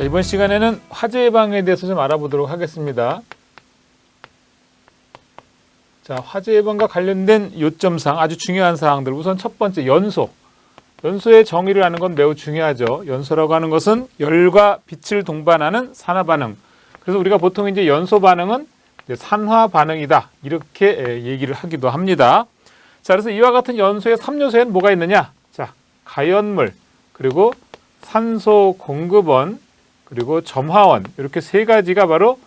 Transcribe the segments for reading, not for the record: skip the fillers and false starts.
이번 시간에는 화재 예방에 대해서 좀 알아보도록 하겠습니다. 자, 화재 예방과 관련된 요점상 아주 중요한 사항들. 우선 첫 번째, 연소. 연소의 정의를 아는 건 매우 중요하죠. 연소라고 하는 것은 열과 빛을 동반하는 산화 반응. 그래서 우리가 보통 이제 연소 반응은 산화 반응이다, 이렇게 얘기를 하기도 합니다. 자, 그래서 이와 같은 연소의 3요소에는 뭐가 있느냐? 자, 가연물, 그리고 산소 공급원, 그리고 점화원, 이렇게 세 가지가 바로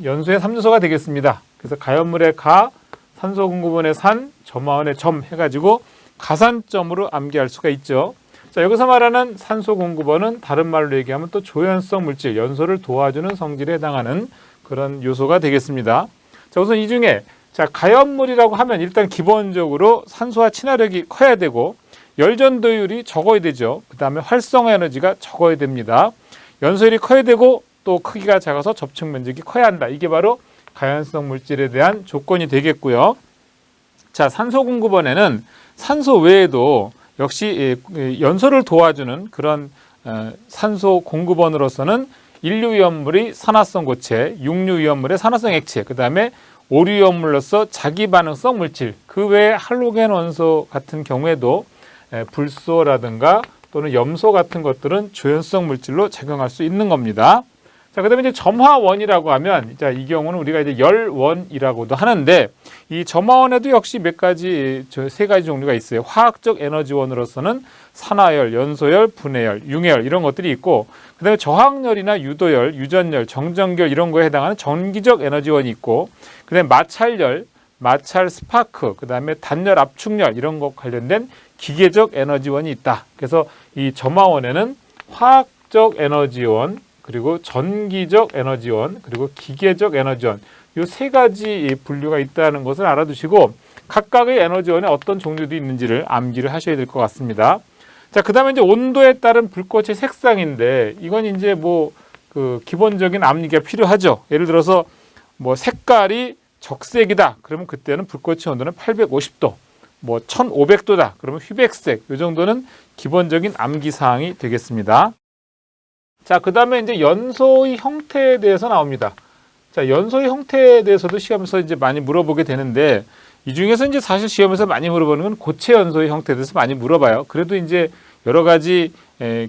연소의 3요소가 되겠습니다. 그래서 가연물의 가, 산소 공급원의 산, 점화원의 점 해가지고 가산점으로 암기할 수가 있죠. 자, 여기서 말하는 산소 공급원은 다른 말로 얘기하면 또 조연성 물질, 연소를 도와주는 성질에 해당하는 그런 요소가 되겠습니다. 자, 우선 이 중에 자, 가연물이라고 하면 일단 기본적으로 산소와 친화력이 커야 되고 열전도율이 적어야 되죠. 그 다음에 활성화 에너지가 적어야 됩니다. 연소율이 커야 되고 또 크기가 작아서 접촉 면적이 커야 한다. 이게 바로 가연성 물질에 대한 조건이 되겠고요. 자, 산소 공급원에는 산소 외에도 역시 연소를 도와주는 그런 산소 공급원으로서는 인류위험물의 산화성 고체, 육류위험물의 산화성 액체, 그 다음에 오류위험물로서 자기반응성 물질, 그 외에 할로겐 원소 같은 경우에도 불소라든가 또는 염소 같은 것들은 조연성 물질로 작용할 수 있는 겁니다. 자, 그다음에 이제 점화원이라고 하면, 자, 이 경우는 우리가 이제 열원이라고도 하는데, 이 점화원에도 역시 세 가지 종류가 있어요. 화학적 에너지원으로서는 산화열, 연소열, 분해열, 융해열 이런 것들이 있고, 그다음에 저항열이나 유도열, 유전열, 정전결 이런 거에 해당하는 전기적 에너지원이 있고, 그다음에 마찰열, 마찰 스파크, 그다음에 단열, 압축열 이런 것 관련된 기계적 에너지원이 있다. 그래서 이 점화원에는 화학적 에너지원, 그리고 전기적 에너지원, 그리고 기계적 에너지원, 이 세 가지 분류가 있다는 것을 알아두시고 각각의 에너지원에 어떤 종류도 있는지를 암기를 하셔야 될 것 같습니다. 자, 그 다음에 이제 온도에 따른 불꽃의 색상인데, 이건 이제 기본적인 암기가 필요하죠. 예를 들어서 색깔이 적색이다, 그러면 그때는 불꽃의 온도는 850도, 1500도다, 그러면 휘백색, 이 정도는 기본적인 암기 사항이 되겠습니다. 자, 그 다음에 이제 연소의 형태에 대해서 나옵니다. 자, 연소의 형태에 대해서도 시험에서 이제 많이 물어보게 되는데, 이 중에서 이제 사실 시험에서 많이 물어보는 건 고체 연소의 형태에 대해서 많이 물어봐요. 그래도 이제 여러 가지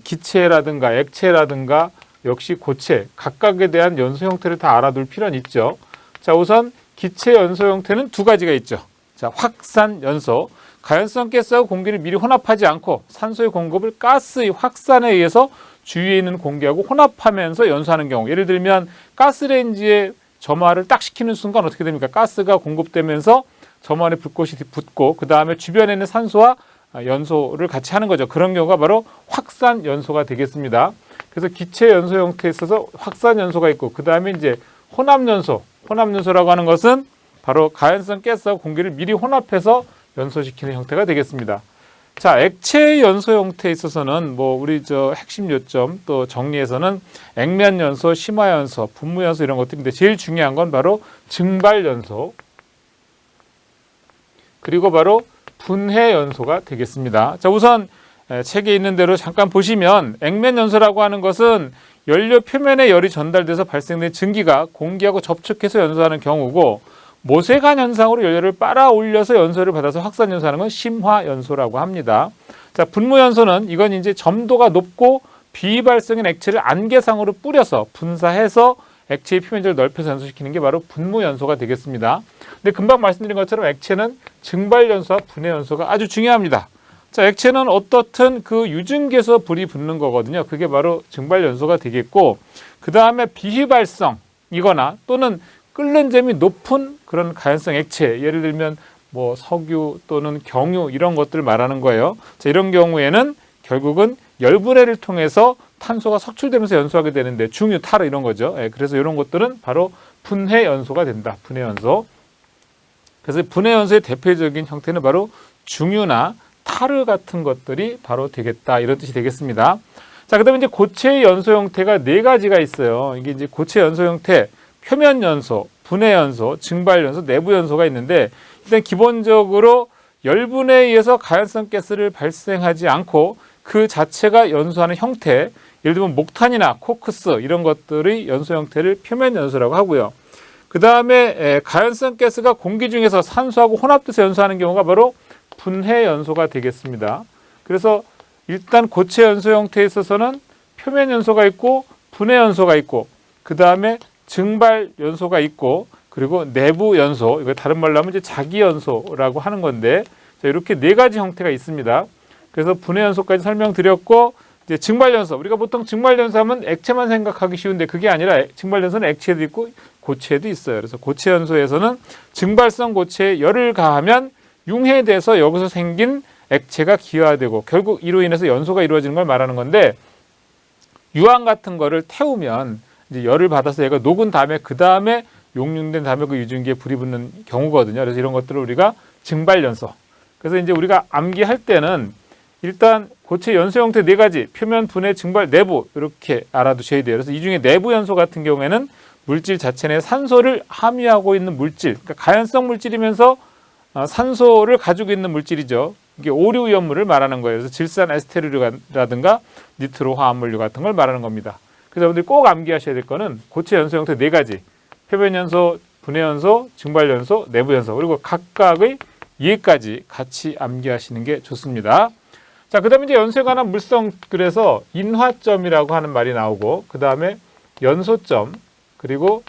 기체라든가 액체라든가 역시 고체, 각각에 대한 연소 형태를 다 알아둘 필요는 있죠. 자, 우선 기체 연소 형태는 두 가지가 있죠. 자, 확산 연소. 가연성 가스하고 공기를 미리 혼합하지 않고 산소의 공급을 가스의 확산에 의해서 주위에 있는 공기하고 혼합하면서 연소하는 경우, 예를 들면 가스레인지에 점화를 딱 시키는 순간 어떻게 됩니까? 가스가 공급되면서 점화 안에 불꽃이 붙고 그 다음에 주변에 있는 산소와 연소를 같이 하는 거죠. 그런 경우가 바로 확산 연소가 되겠습니다. 그래서 기체 연소 형태에 있어서 확산 연소가 있고, 그 다음에 이제 혼합 연소. 혼합 연소라고 하는 것은 바로 가연성 가스하고 공기를 미리 혼합해서 연소시키는 형태가 되겠습니다. 자, 액체 연소 형태에 있어서는 우리 핵심 요점 또 정리해서는 액면 연소, 심화 연소, 분무 연소 이런 것들인데, 제일 중요한 건 바로 증발 연소, 그리고 바로 분해 연소가 되겠습니다. 자, 우선 책에 있는 대로 잠깐 보시면, 액면 연소라고 하는 것은 연료 표면에 열이 전달돼서 발생된 증기가 공기하고 접촉해서 연소하는 경우고, 모세관 현상으로 연료를 빨아 올려서 연소를 받아서 확산 연소하는 건 심화 연소라고 합니다. 자, 분무 연소는 이건 이제 점도가 높고 비발성인 액체를 안개상으로 뿌려서 분사해서 액체의 표면적을 넓혀서 연소시키는 게 바로 분무 연소가 되겠습니다. 근데 금방 말씀드린 것처럼 액체는 증발 연소와 분해 연소가 아주 중요합니다. 자, 액체는 어떻든 그 유증기에서 불이 붙는 거거든요. 그게 바로 증발 연소가 되겠고, 그 다음에 비휘발성이거나 또는 끓는 점이 높은 그런 가연성 액체, 예를 들면 석유 또는 경유 이런 것들을 말하는 거예요. 자, 이런 경우에는 결국은 열분해를 통해서 탄소가 석출되면서 연소하게 되는데, 중유, 타르 이런 거죠. 그래서 이런 것들은 바로 분해 연소가 된다. 분해 연소. 그래서 분해 연소의 대표적인 형태는 바로 중유나 타르 같은 것들이 바로 되겠다, 이런 뜻이 되겠습니다. 자, 그다음에 이제 고체 연소 형태가 네 가지가 있어요. 이게 이제 고체 연소 형태, 표면 연소, 분해 연소, 증발 연소, 내부 연소가 있는데, 일단 기본적으로 열분해에 의해서 가연성 가스를 발생하지 않고 그 자체가 연소하는 형태, 예를 들면 목탄이나 코크스 이런 것들의 연소 형태를 표면 연소라고 하고요. 그 다음에 가연성 가스가 공기 중에서 산소하고 혼합돼서 연소하는 경우가 바로 분해 연소가 되겠습니다. 그래서 일단 고체 연소 형태에 있어서는 표면 연소가 있고 분해 연소가 있고 그 다음에 증발 연소가 있고 그리고 내부 연소, 이거 다른 말로 하면 이제 자기 연소라고 하는 건데 자, 이렇게 네 가지 형태가 있습니다. 그래서 분해 연소까지 설명드렸고 이제 증발 연소, 우리가 보통 증발 연소하면 액체만 생각하기 쉬운데 그게 아니라 증발 연소는 액체도 있고 고체도 있어요. 그래서 고체 연소에서는 증발성 고체에 열을 가하면 융해돼서 여기서 생긴 액체가 기화되고 결국 이로 인해서 연소가 이루어지는 걸 말하는 건데 유황 같은 거를 태우면 이제 열을 받아서 얘가 녹은 다음에 그 다음에 용융된 다음에 그 유증기에 불이 붙는 경우거든요. 그래서 이런 것들을 우리가 증발 연소. 그래서 이제 우리가 암기할 때는 일단 고체 연소 형태 네 가지, 표면, 분해, 증발, 내부 이렇게 알아두셔야 돼요. 그래서 이 중에 내부 연소 같은 경우에는 물질 자체 내에 산소를 함유하고 있는 물질, 그러니까 가연성 물질이면서 산소를 가지고 있는 물질이죠. 이게 오류연물을 말하는 거예요. 그래서 질산 에스테르라든가 니트로 화합물류 같은 걸 말하는 겁니다. 그래서 여러분들이 꼭 암기하셔야 될 거는 고체 연소 형태 네 가지, 표면 연소, 분해 연소, 증발 연소, 내부 연소 그리고 각각의 예까지 같이 암기하시는 게 좋습니다. 자, 그 다음에 이제 연소에 관한 물성, 그래서 인화점이라고 하는 말이 나오고, 그 다음에 연소점, 그리고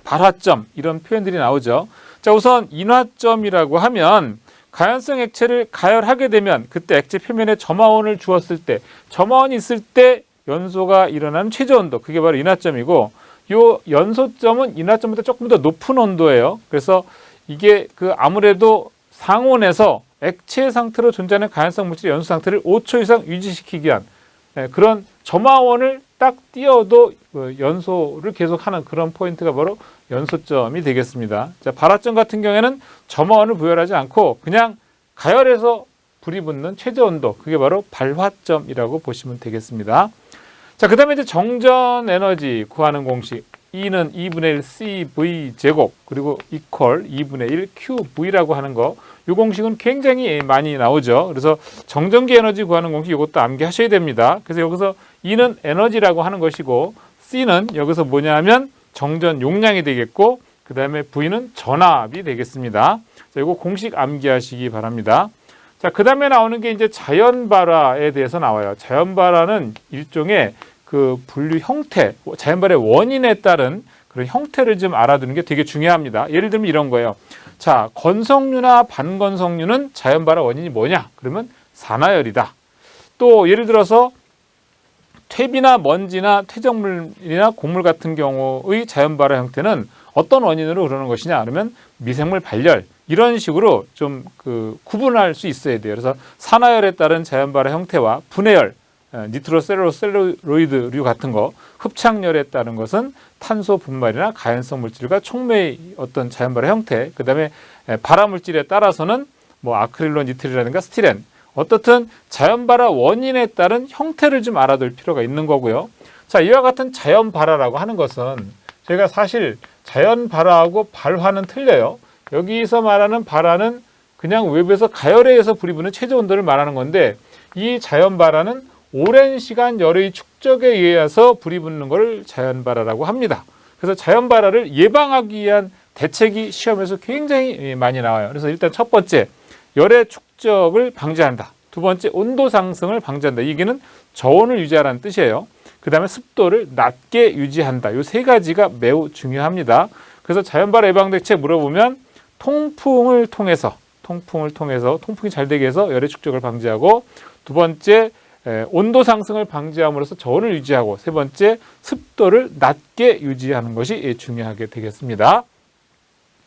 발화점, 이런 표현들이 나오죠. 자, 우선 인화점이라고 하면 가연성 액체를 가열하게 되면 그때 액체 표면에 점화원을 주었을 때, 점화원이 있을 때 연소가 일어나는 최저 온도, 그게 바로 인화점이고, 요 연소점은 인화점보다 조금 더 높은 온도예요. 그래서 이게 그 아무래도 상온에서 액체 상태로 존재하는 가연성 물질의 연소 상태를 5초 이상 유지시키기 위한 그런 점화원을 딱 띄어도 연소를 계속하는 그런 포인트가 바로 연소점이 되겠습니다. 자, 발화점 같은 경우에는 점화원을 부여하지 않고 그냥 가열해서 불이 붙는 최저 온도, 그게 바로 발화점이라고 보시면 되겠습니다. 자, 그 다음에 이제 정전 에너지 구하는 공식. E는 2분의 1 CV 제곱 그리고 이퀄 2분의 1 QV라고 하는 거. 이 공식은 굉장히 많이 나오죠. 그래서 정전기 에너지 구하는 공식 이것도 암기하셔야 됩니다. 그래서 여기서 E는 에너지라고 하는 것이고 C는 여기서 뭐냐면 정전 용량이 되겠고 그 다음에 V는 전압이 되겠습니다. 자, 이거 공식 암기하시기 바랍니다. 자, 그 다음에 나오는 게 이제 자연 발화에 대해서 나와요. 자연 발화는 일종의 그 분류 형태, 자연 발화의 원인에 따른 그런 형태를 좀 알아두는 게 되게 중요합니다. 예를 들면 이런 거예요. 자, 건성류나 반건성류는 자연 발화 원인이 뭐냐? 그러면 산화열이다. 또 예를 들어서 퇴비나 먼지나 퇴적물이나 곡물 같은 경우의 자연 발화 형태는 어떤 원인으로 그러는 것이냐? 그러면 미생물 발열. 이런 식으로 좀 구분할 수 있어야 돼요. 그래서 산화열에 따른 자연 발화 형태와 분해열, 니트로셀룰로이드류 같은 거, 흡착열에 따른 것은 탄소 분말이나 가연성 물질과 촉매의 어떤 자연 발화 형태, 그 다음에 발화 물질에 따라서는 뭐 아크릴로 니트리라든가 스티렌, 어떻든 자연 발화 원인에 따른 형태를 좀 알아둘 필요가 있는 거고요. 자, 이와 같은 자연 발화라고 하는 것은 저희가 사실 자연 발화하고 발화는 틀려요. 여기서 말하는 발화는 그냥 외부에서 가열에 의해서 불이 붙는 최저 온도를 말하는 건데 이 자연 발화는 오랜 시간 열의 축적에 의해서 불이 붙는 것을 자연 발화라고 합니다. 그래서 자연 발화를 예방하기 위한 대책이 시험에서 굉장히 많이 나와요. 그래서 일단 첫 번째, 열의 축적을 방지한다. 두 번째, 온도 상승을 방지한다. 이게는 저온을 유지하라는 뜻이에요. 그 다음에 습도를 낮게 유지한다. 이 세 가지가 매우 중요합니다. 그래서 자연 발화 예방 대책 물어보면 통풍을 통해서 통풍이 잘 되게 해서 열의 축적을 방지하고, 두 번째 온도 상승을 방지함으로써 저온을 유지하고, 세 번째 습도를 낮게 유지하는 것이 중요하게 되겠습니다.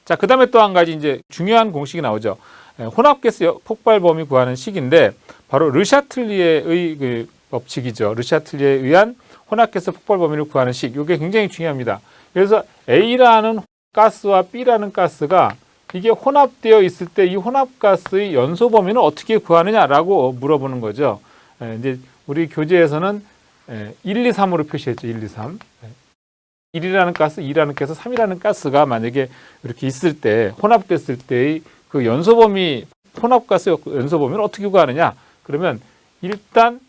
자, 그 다음에 또 한 가지 이제 중요한 공식이 나오죠. 혼합가스 폭발 범위 구하는 식인데 바로 르샤틀리에의 그 법칙이죠. 르샤틀리에 의한 혼합가스 폭발 범위를 구하는 식. 이게 굉장히 중요합니다. 그래서 A라는 가스와 B라는 가스가 이게 혼합되어 있을 때 이 혼합가스의 연소 범위는 어떻게 구하느냐라고 물어보는 거죠. 이제 우리 교재에서는 1, 2, 3으로 표시했죠. 1, 2, 3. 1이라는 가스, 2라는 가스, 3이라는 가스가 만약에 이렇게 있을 때, 혼합됐을 때의 그 연소 범위, 혼합가스 연소 범위를 어떻게 구하느냐? 그러면 일단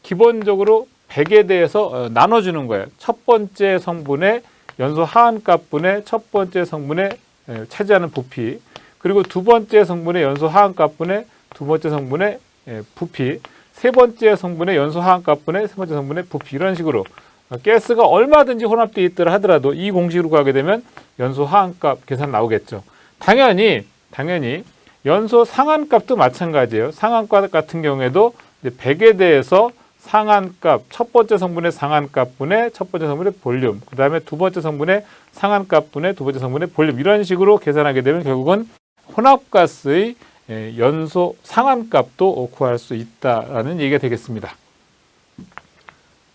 기본적으로 100에 대해서 나눠주는 거예요. 첫 번째 성분의 연소 하한값분의 첫 번째 성분의 차지하는 부피, 그리고 두 번째 성분의 연소 하한값분의 두 번째 성분의 부피, 세 번째 성분의 연소 하한값분의 세 번째 성분의 부피, 이런 식으로 가스가 얼마든지 혼합되어 있더라 하더라도 이 공식으로 가게 되면 연소 하한값 계산 나오겠죠. 당연히 연소 상한값도 마찬가지예요. 상한값 같은 경우에도 100에 대해서 상한값, 첫 번째 성분의 상한값분의 첫 번째 성분의 볼륨, 그 다음에 두 번째 성분의 상한값분의 두 번째 성분의 볼륨, 이런 식으로 계산하게 되면 결국은 혼합가스의 연소 상한값도 구할 수 있다라는 얘기가 되겠습니다.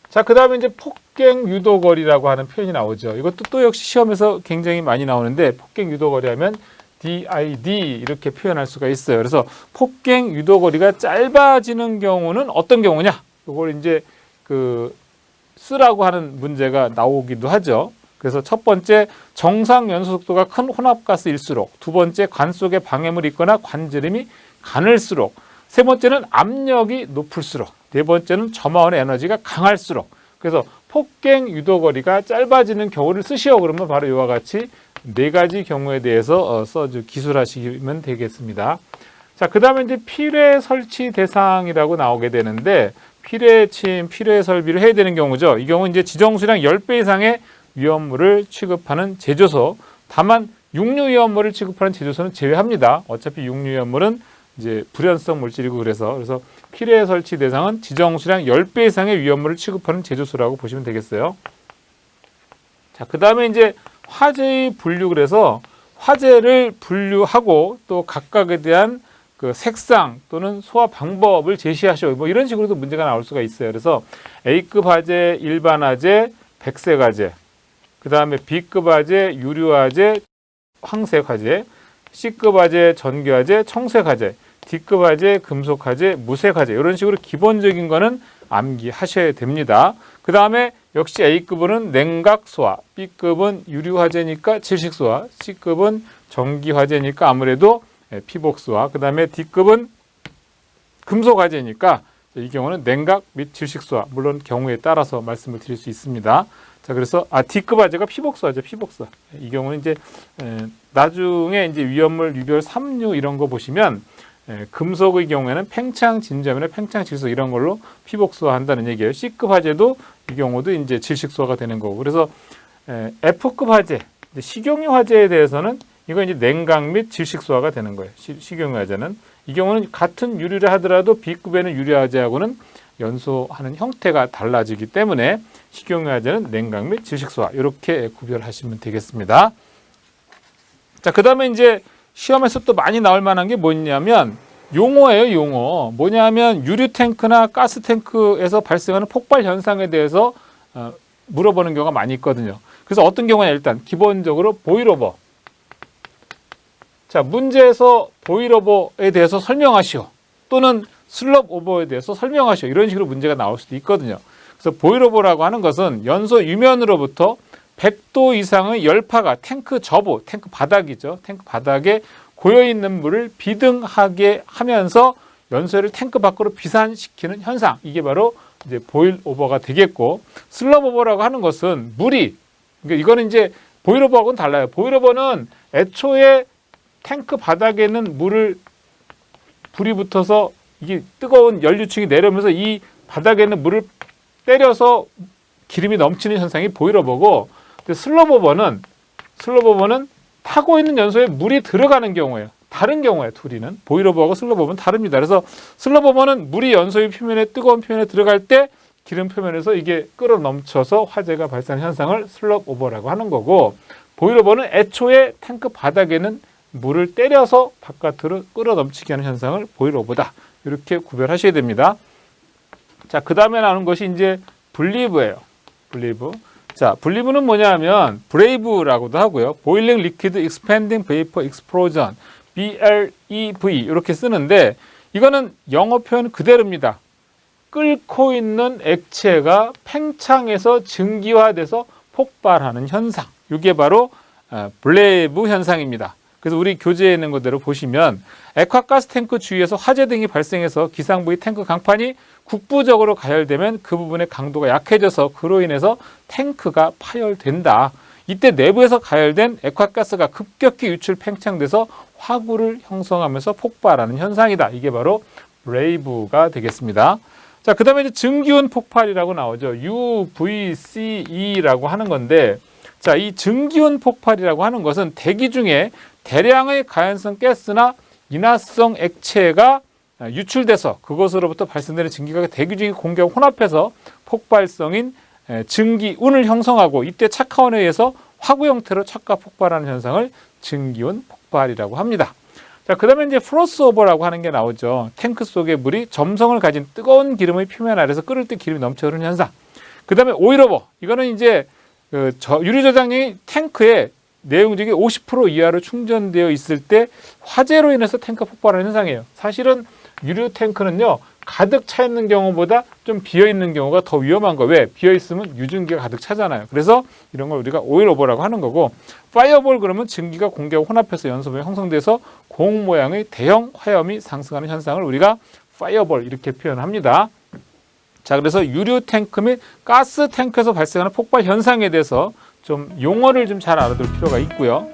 자, 그 다음에 이제 폭갱 유도거리라고 하는 표현이 나오죠. 이것도 또 역시 시험에서 굉장히 많이 나오는데, 폭갱 유도거리 하면 DID 이렇게 표현할 수가 있어요. 그래서 폭갱 유도거리가 짧아지는 경우는 어떤 경우냐? 이걸 이제 쓰라고 하는 문제가 나오기도 하죠. 그래서 첫 번째, 정상 연소 속도가 큰 혼합가스일수록, 두 번째, 관 속에 방해물이 있거나 관지름이 가늘수록, 세 번째는 압력이 높을수록, 네 번째는 점화원의 에너지가 강할수록. 그래서 폭갱 유도거리가 짧아지는 경우를 쓰시오 그러면 바로 이와 같이 네 가지 경우에 대해서 기술하시면 되겠습니다. 자, 그 다음에 이제 필회 설치 대상이라고 나오게 되는데, 필회 설비를 해야 되는 경우죠. 이 경우는 이제 지정수량 10배 이상의 위험물을 취급하는 제조소, 다만 육류 위험물을 취급하는 제조소는 제외합니다. 어차피 육류 위험물은 이제 불연성 물질이고, 그래서 필회 설치 대상은 지정수량 10배 이상의 위험물을 취급하는 제조소라고 보시면 되겠어요. 자, 그 다음에 이제 화재의 분류, 그래서 화재를 분류하고 또 각각에 대한 그 색상 또는 소화 방법을 제시하시오. 뭐 이런 식으로도 문제가 나올 수가 있어요. 그래서 A급 화재, 일반 화재, 백색 화재, 그 다음에 B급 화재, 유류 화재, 황색 화재, C급 화재, 전기 화재, 청색 화재, D급 화재, 금속 화재, 무색 화재, 이런 식으로 기본적인 거는 암기하셔야 됩니다. 그 다음에 역시 A급은 냉각 소화, B급은 유류 화재니까 질식 소화, C급은 전기 화재니까 아무래도 피복 소화, 그 다음에 D급은 금속 화재니까 이 경우는 냉각 및 질식 소화, 물론 경우에 따라서 말씀을 드릴 수 있습니다. 자, 그래서 D급 화재가 피복 소화죠, 피복 소화. 이 경우는 이제 나중에 이제 위험물 유별 3류 이런 거 보시면 금속의 경우에는 팽창 진점이나 팽창 질소 이런 걸로 피복 소화한다는 얘기예요. C급 화재도 이 경우도 이제 질식 소화가 되는 거고, 그래서 F급 화재, 식용유 화재에 대해서는 이거 이제 냉각 및 질식 소화가 되는 거예요. 식용유 화재는 이 경우는 같은 유류를 하더라도 B급에는 유류 화재하고는 연소하는 형태가 달라지기 때문에 식용유 화재는 냉각 및 질식 소화, 이렇게 구별하시면 되겠습니다. 자, 그 다음에 이제 시험에서 또 많이 나올 만한 게 뭐냐면 용어예요, 용어. 뭐냐면 유류 탱크나 가스 탱크에서 발생하는 폭발 현상에 대해서 물어보는 경우가 많이 있거든요. 그래서 어떤 경우냐, 일단 기본적으로 보일오버. 자, 문제에서 보일오버에 대해서 설명하시오, 또는 슬럽 오버에 대해서 설명하시오, 이런 식으로 문제가 나올 수도 있거든요. 그래서 보일오버라고 하는 것은 연소 유면으로부터 100도 이상의 열파가 탱크 저부, 탱크 바닥이죠. 탱크 바닥에 고여있는 물을 비등하게 하면서 연소를 탱크 밖으로 비산시키는 현상, 이게 바로 이제 보일 오버가 되겠고, 슬럽 오버라고 하는 것은 물이, 그러니까 이거는 이제 보일 오버하고는 달라요. 보일 오버는 애초에 탱크 바닥에 있는 물을 불이 붙어서 이게 뜨거운 연료층이 내려오면서 이 바닥에 있는 물을 때려서 기름이 넘치는 현상이 보일 오버고, 슬럽 오버는 타고 있는 연소에 물이 들어가는 경우예요. 다른 경우에 둘이는 보일 오버하고 슬럽 오버는 다릅니다. 그래서 슬럽 오버는 물이 연소의 표면에, 뜨거운 표면에 들어갈 때 기름 표면에서 이게 끌어 넘쳐서 화재가 발생하는 현상을 슬럽 오버라고 하는 거고, 보일 오버는 애초에 탱크 바닥에는 물을 때려서 바깥으로 끌어 넘치게 하는 현상을 보일 오버다, 이렇게 구별하셔야 됩니다. 자, 그 다음에 나오는 것이 이제 블리브예요. 블리브. 자, 블리브는 뭐냐 하면 브레이브라고도 하고요. 보일링 리퀴드 익스펜딩 베이퍼 익스플로전, BLEV 이렇게 쓰는데, 이거는 영어 표현 그대로입니다. 끓고 있는 액체가 팽창해서 증기화돼서 폭발하는 현상, 이게 바로 블레이브 현상입니다. 그래서 우리 교재에 있는 것대로 보시면 액화가스 탱크 주위에서 화재 등이 발생해서 기상부의 탱크 강판이 국부적으로 가열되면 그 부분의 강도가 약해져서 그로 인해서 탱크가 파열된다. 이때 내부에서 가열된 액화가스가 급격히 유출 팽창돼서 화구를 형성하면서 폭발하는 현상이다. 이게 바로 레이브가 되겠습니다. 자, 그 다음에 이제 증기운 폭발이라고 나오죠. UVCE라고 하는 건데, 자, 이 증기운 폭발이라고 하는 것은 대기 중에 대량의 가연성 가스나 인화성 액체가 유출돼서 그것으로부터 발생되는 증기가 대기 중에 공기와 혼합해서 폭발성인 증기운을 형성하고 이때 착화원에 의해서 화구 형태로 착화 폭발하는 현상을 증기운 폭발이라고 합니다. 자, 그 다음에 이제 플러스오버라고 하는 게 나오죠. 탱크 속의 물이 점성을 가진 뜨거운 기름의 표면 아래서 끓을 때 기름이 넘쳐 흐르는 현상. 그 다음에 오일오버. 이거는 이제 유리 저장량이 탱크에 내용적이 50% 이하로 충전되어 있을 때 화재로 인해서 탱크 폭발하는 현상이에요. 사실은 유리 탱크는요, 가득 차 있는 경우보다 좀 비어 있는 경우가 더 위험한 거예요. 왜? 비어 있으면 유증기가 가득 차잖아요. 그래서 이런 걸 우리가 오일오버라고 하는 거고, 파이어볼 그러면 증기가 공기와 혼합해서 연소범이 형성돼서 공 모양의 대형 화염이 상승하는 현상을 우리가 파이어볼 이렇게 표현합니다. 자, 그래서 유류 탱크 및 가스 탱크에서 발생하는 폭발 현상에 대해서 좀 용어를 좀 잘 알아둘 필요가 있고요.